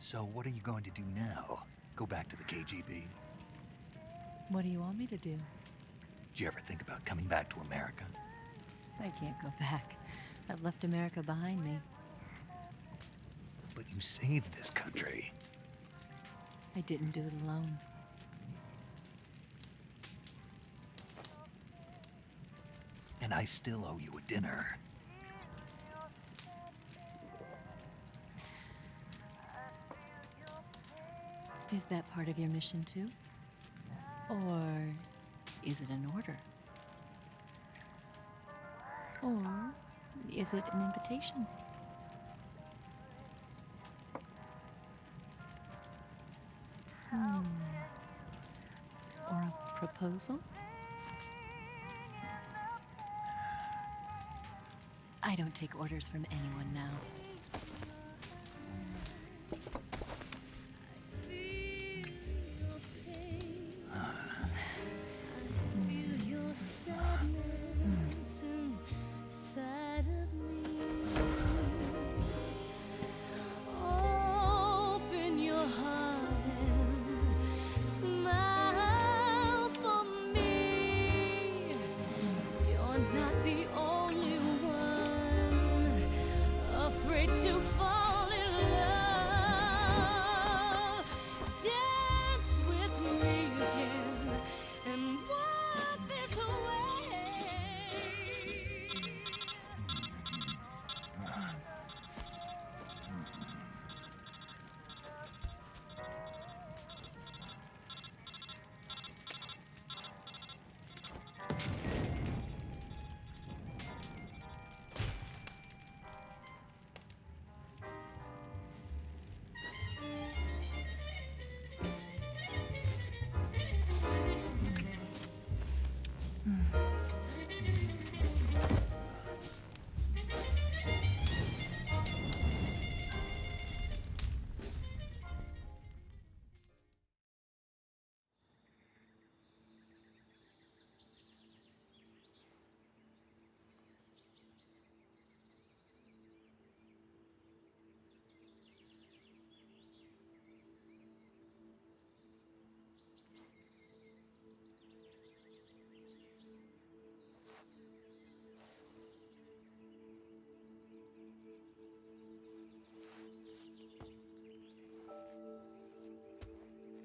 So what are you going to do now? Go back to the KGB? What do you want me to do? Did you ever think about coming back to America? I can't go back. I've left America behind me. But you saved this country. I didn't do it alone. And I still owe you a dinner. Is that part of your mission too? Or is it an order? Or is it an invitation? Or a proposal? I don't take orders from anyone now.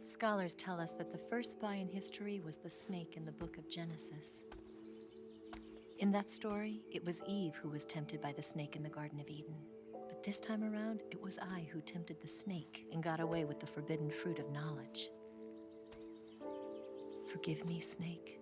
Scholars tell us that the first spy in history was the snake in the book of Genesis. In that story, it was Eve who was tempted by the snake in the Garden of Eden. But this time around, it was I who tempted the snake and got away with the forbidden fruit of knowledge. Forgive me, snake.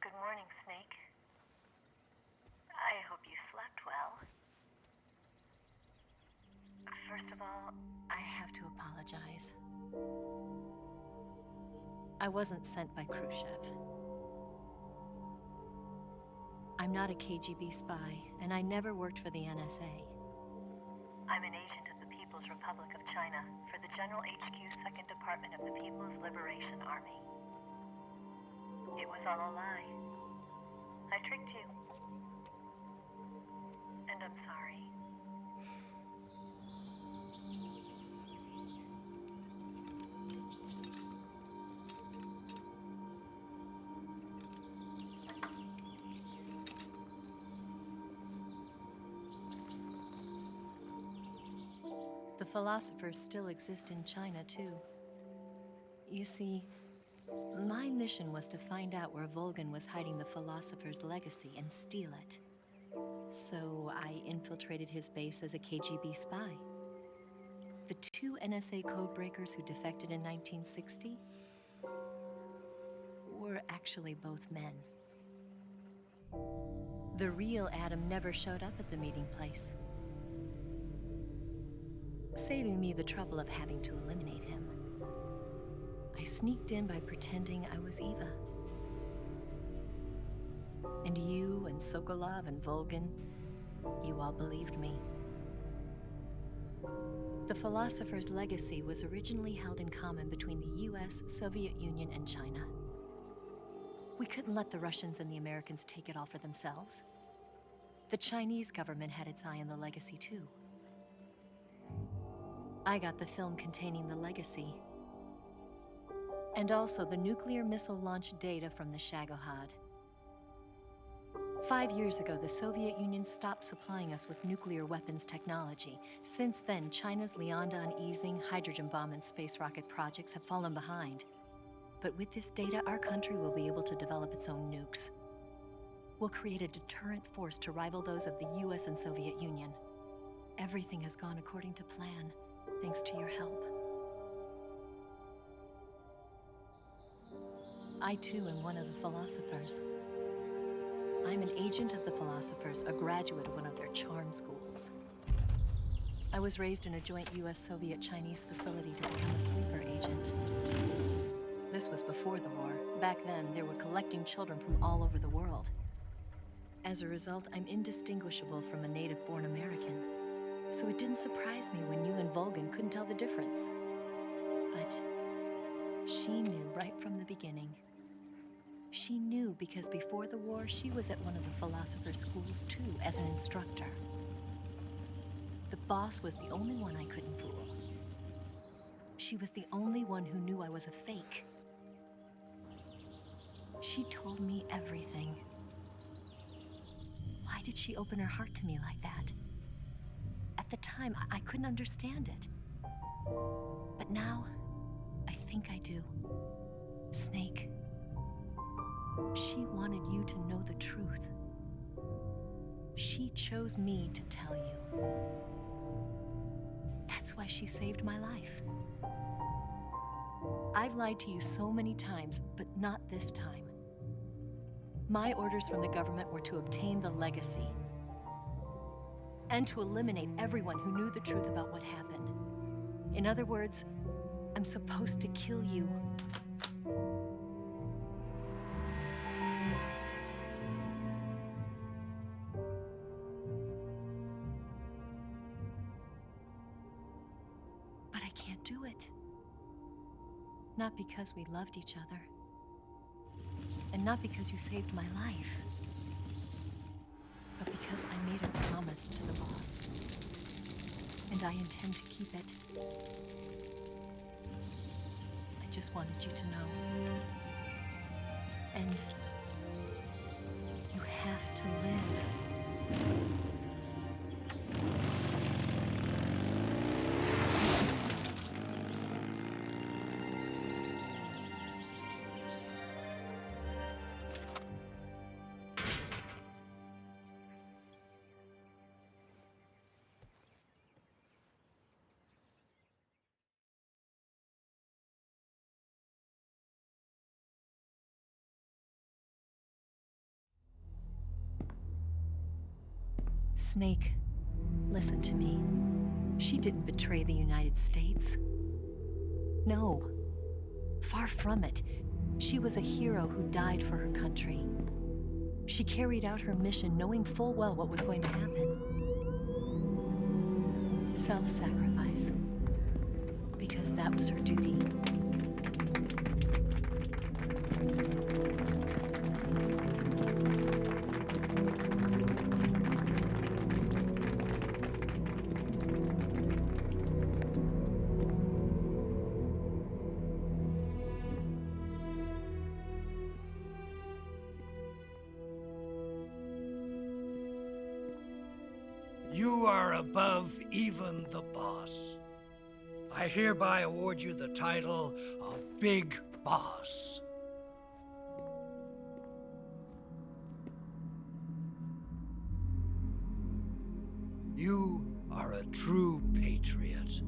Good morning, Snake. I hope you slept well. First of all, I have to apologize. I wasn't sent by Khrushchev. I'm not a KGB spy, and I never worked for the NSA. I'm an agent of the People's Republic of China for the General HQ 2nd Department of the People's Liberation Army. It was all a lie. I tricked you. And I'm sorry. The philosophers still exist in China, too. You see, my mission was to find out where Volgan was hiding the philosopher's legacy and steal it. So I infiltrated his base as a KGB spy. The two NSA codebreakers who defected in 1960 were actually both men. The real Adam never showed up at the meeting place, saving me the trouble of having to eliminate him. I sneaked in by pretending I was Eva. And you and Sokolov and Volgin, you all believed me. The philosopher's legacy was originally held in common between the US, Soviet Union, and China. We couldn't let the Russians and the Americans take it all for themselves. The Chinese government had its eye on the legacy too. I got the film containing the legacy, and also the nuclear missile launch data from the Shagohod. 5 years ago, the Soviet Union stopped supplying us with nuclear weapons technology. Since then, China's Liaodong easing, hydrogen bomb, and space rocket projects have fallen behind. But with this data, our country will be able to develop its own nukes. We'll create a deterrent force to rival those of the US and Soviet Union. Everything has gone according to plan, thanks to your help. I too am one of the philosophers. I'm an agent of the philosophers, a graduate of one of their charm schools. I was raised in a joint US-Soviet-Chinese facility to become a sleeper agent. This was before the war. Back then, they were collecting children from all over the world. As a result, I'm indistinguishable from a native-born American. So it didn't surprise me when you and Volgin couldn't tell the difference. But she knew right from the beginning. She knew because before the war, she was at one of the philosopher's schools too, as an instructor. The boss was the only one I couldn't fool. She was the only one who knew I was a fake. She told me everything. Why did she open her heart to me like that? At the time, I couldn't understand it. But now, I think I do. Snake. She wanted you to know the truth. She chose me to tell you. That's why she saved my life. I've lied to you so many times, but not this time. My orders from the government were to obtain the legacy and to eliminate everyone who knew the truth about what happened. In other words, I'm supposed to kill you. But I can't do it. Not because we loved each other. And not because you saved my life. But because I made a promise to the boss. And I intend to keep it. I just wanted you to know. And you have to live. Snake, listen to me. She didn't betray the United States. No, far from it. She was a hero who died for her country. She carried out her mission knowing full well what was going to happen. Self-sacrifice. Because that was her duty. You are above even the boss. I hereby award you the title of Big Boss. You are a true patriot.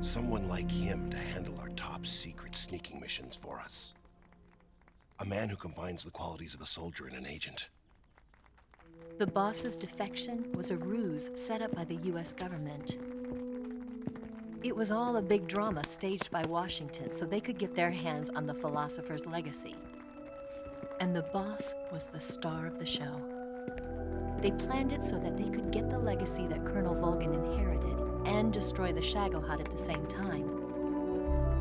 Someone like him to handle our top secret sneaking missions for us. A man who combines the qualities of a soldier and an agent. The boss's defection was a ruse set up by the US government. It was all a big drama staged by Washington so they could get their hands on the philosopher's legacy. And the boss was the star of the show. They planned it so that they could get the legacy that Colonel Volgin inherited and destroy the Shagohod at the same time.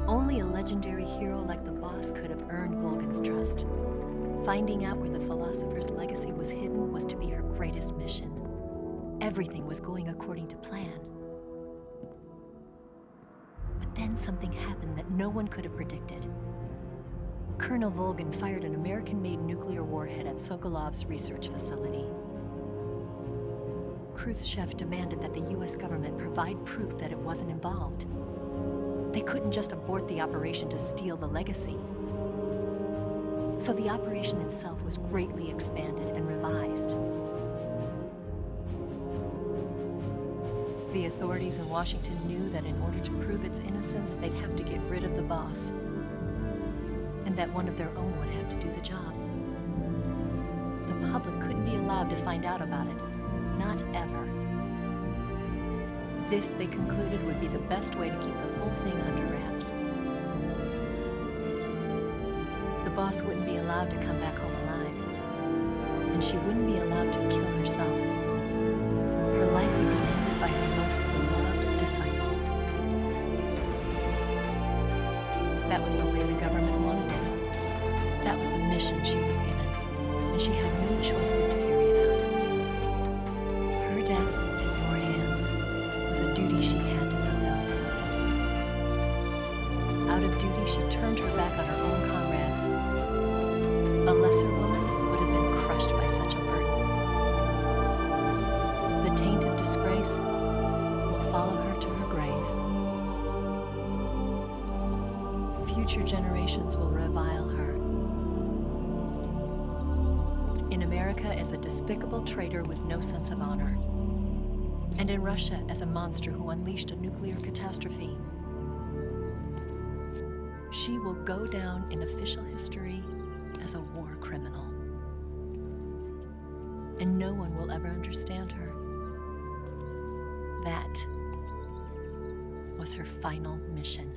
Only a legendary hero like the boss could have earned Volgin's trust. Finding out where the philosopher's legacy was hidden was to be her greatest mission. Everything was going according to plan. But then something happened that no one could have predicted. Colonel Volgin fired an American-made nuclear warhead at Sokolov's research facility. Khrushchev demanded that the US government provide proof that it wasn't involved. They couldn't just abort the operation to steal the legacy. So the operation itself was greatly expanded and revised. The authorities in Washington knew that in order to prove its innocence, they'd have to get rid of the boss, and that one of their own would have to do the job. The public couldn't be allowed to find out about it, not ever. This, they concluded, would be the best way to keep the whole thing under wraps. The boss wouldn't be allowed to come back home alive, and she wouldn't be allowed to kill herself. Her life would be ended by her most beloved disciple. That was the way the government wanted it. That was the mission she was given, and she had no choice but to carry it out. Her death at your hands was a duty she had to fulfill. Out of duty, she turned her back on her own comrades. A lesser woman would have been crushed by such a burden. The taint of disgrace will follow her to her grave. Future generations will revile her. In America as a despicable traitor with no sense of honor. And in Russia as a monster who unleashed a nuclear catastrophe. She will go down in official history as a war criminal. And no one will ever understand her. That was her final mission.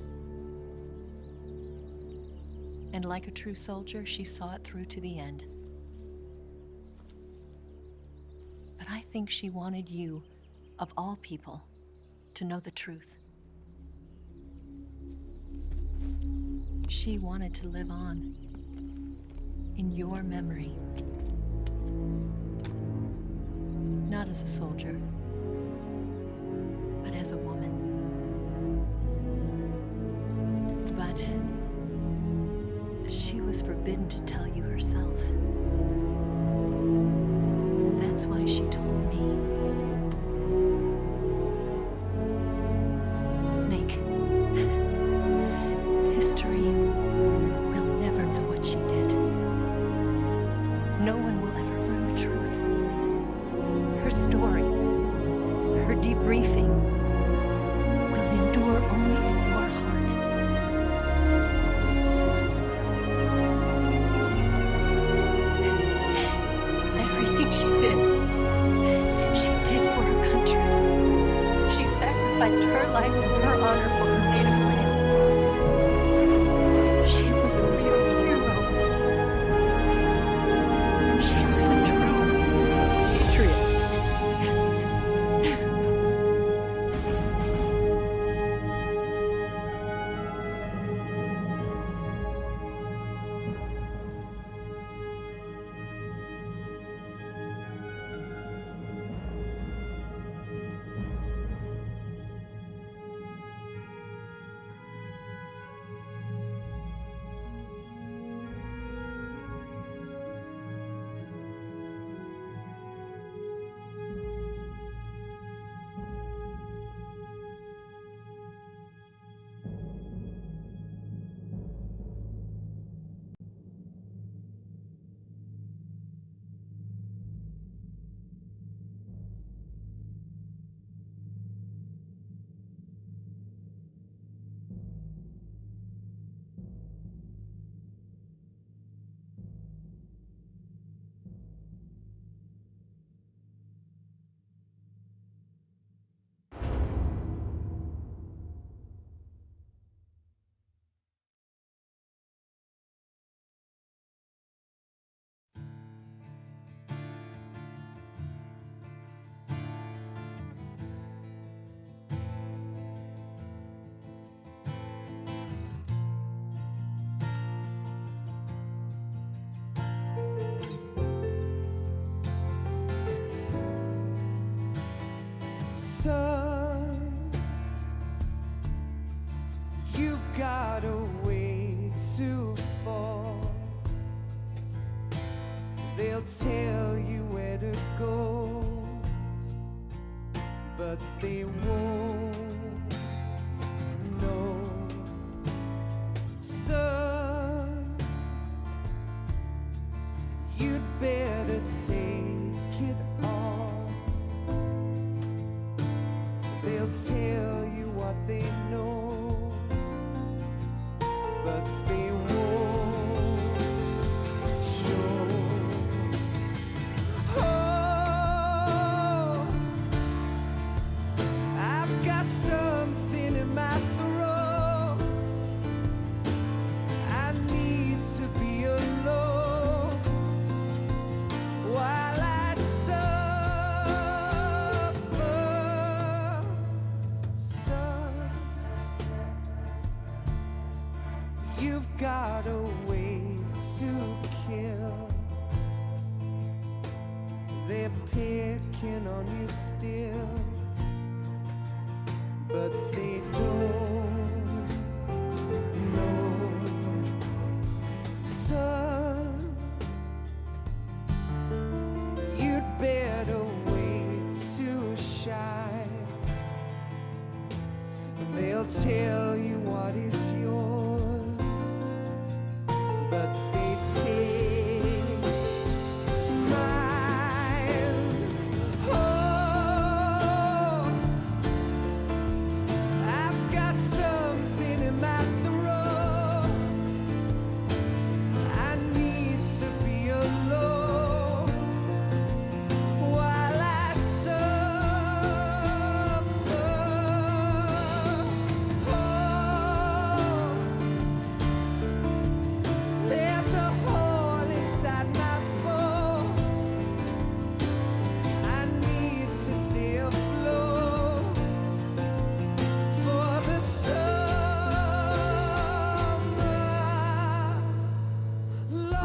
And like a true soldier, she saw it through to the end. But I think she wanted you, of all people, to know the truth. She wanted to live on in your memory. Not as a soldier, but as a woman. But she was forbidden to tell you herself. And that's why she told me. Snake, history will never know what she did. No one will ever learn the truth. Her story, her debriefing, will endure only in your heart. Everything she did for her country. She sacrificed her life and her honor for got a way to fall. They'll tell you where to go, but they won't know. Son, you'd better take it all. They'll tell you what they know, but they won't show. Oh, I've got something in my throat. I need to be alone while I suffer. Son, you've got a way to kill. They're picking on you still, but they don't know. Son, you'd better wait to shine. They'll tell you what is yours, but they take mine. Oh, I've got something in my throat. I need to be alone while I suffer. Oh, there's a hole inside my bones. I need to stay afloat for the summer, Lord.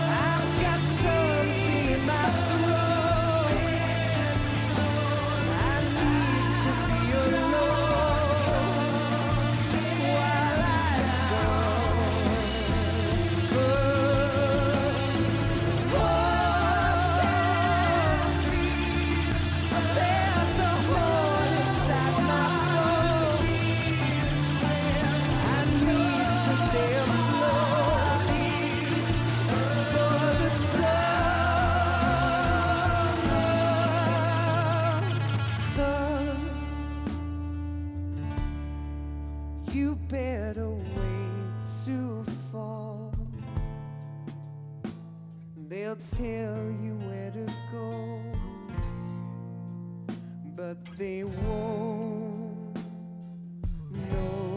I've got something in my throat. I need to be alone while I suffer. Oh, there's a hole inside my bones. I need to stay afloat for the summer. Son, you better wait to fall. They'll tell you where to go, but they won't know.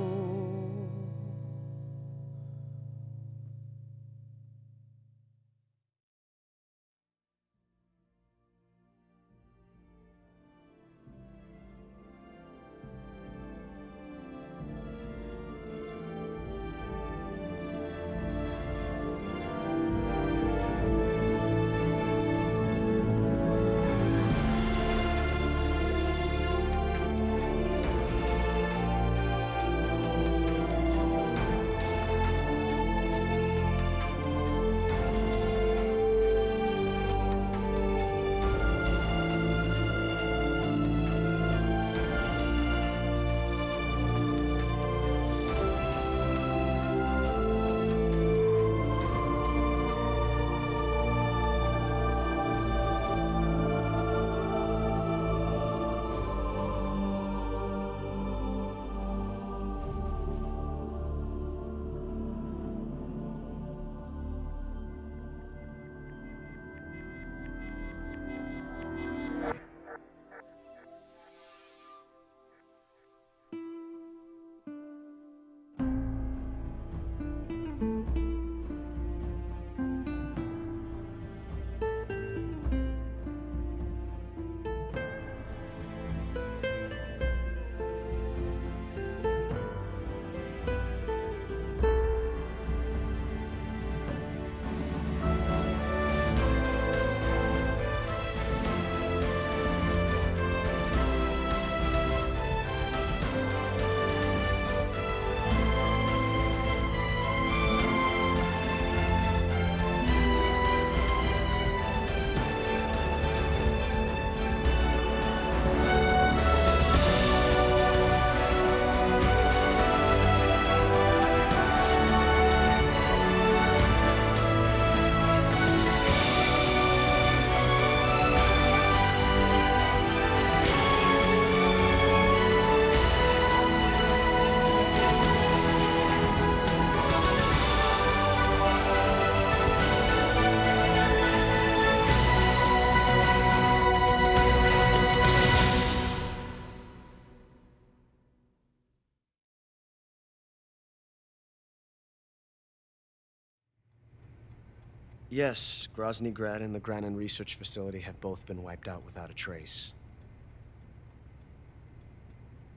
Yes, Grozny Grad and the Granin Research Facility have both been wiped out without a trace.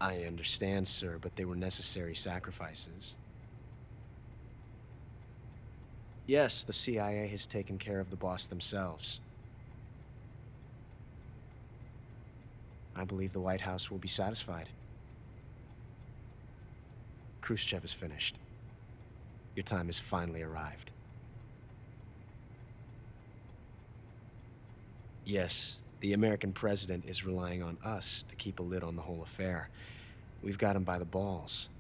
I understand, sir, but they were necessary sacrifices. Yes, the CIA has taken care of the boss themselves. I believe the White House will be satisfied. Khrushchev is finished. Your time has finally arrived. Yes, the American president is relying on us to keep a lid on the whole affair. We've got him by the balls.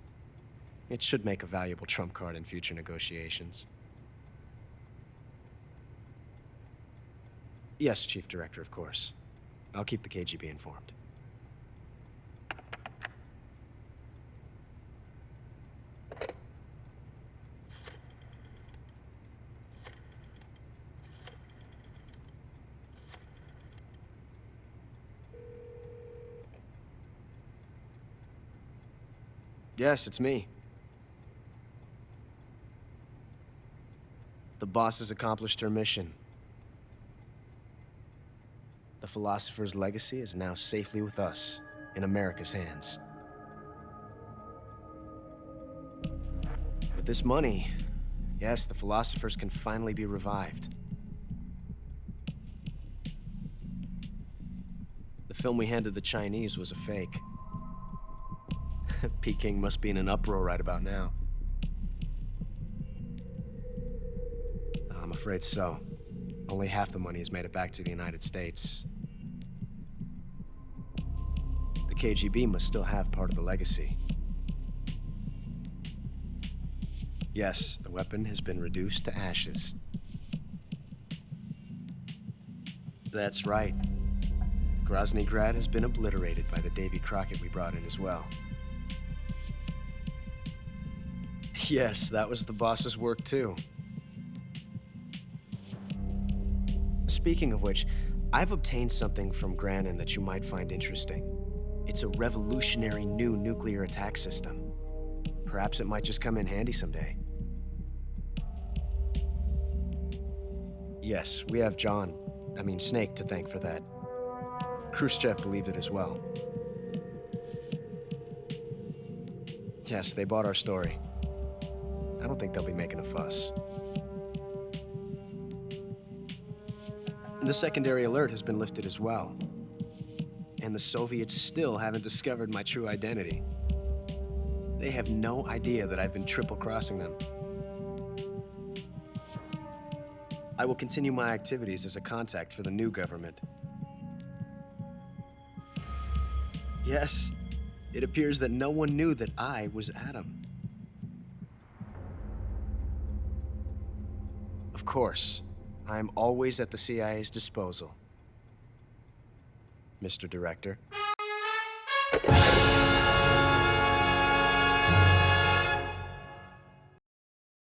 It should make a valuable trump card in future negotiations. Yes, Chief Director, of course. I'll keep the KGB informed. Yes, it's me. The boss has accomplished her mission. The philosopher's legacy is now safely with us, in America's hands. With this money, yes, the philosophers can finally be revived. The film we handed the Chinese was a fake. Peking must be in an uproar right about now. I'm afraid so. Only half the money has made it back to the United States. The KGB must still have part of the legacy. Yes, the weapon has been reduced to ashes. That's right. Grozny Grad has been obliterated by the Davy Crockett we brought in as well. Yes, that was the boss's work too. Speaking of which, I've obtained something from Granin that you might find interesting. It's a revolutionary new nuclear attack system. Perhaps it might just come in handy someday. Yes, we have Snake to thank for that. Khrushchev believed it as well. Yes, they bought our story. I don't think they'll be making a fuss. The secondary alert has been lifted as well. And the Soviets still haven't discovered my true identity. They have no idea that I've been triple-crossing them. I will continue my activities as a contact for the new government. Yes, it appears that no one knew that I was Adam. Of course, I am always at the CIA's disposal, Mr. Director.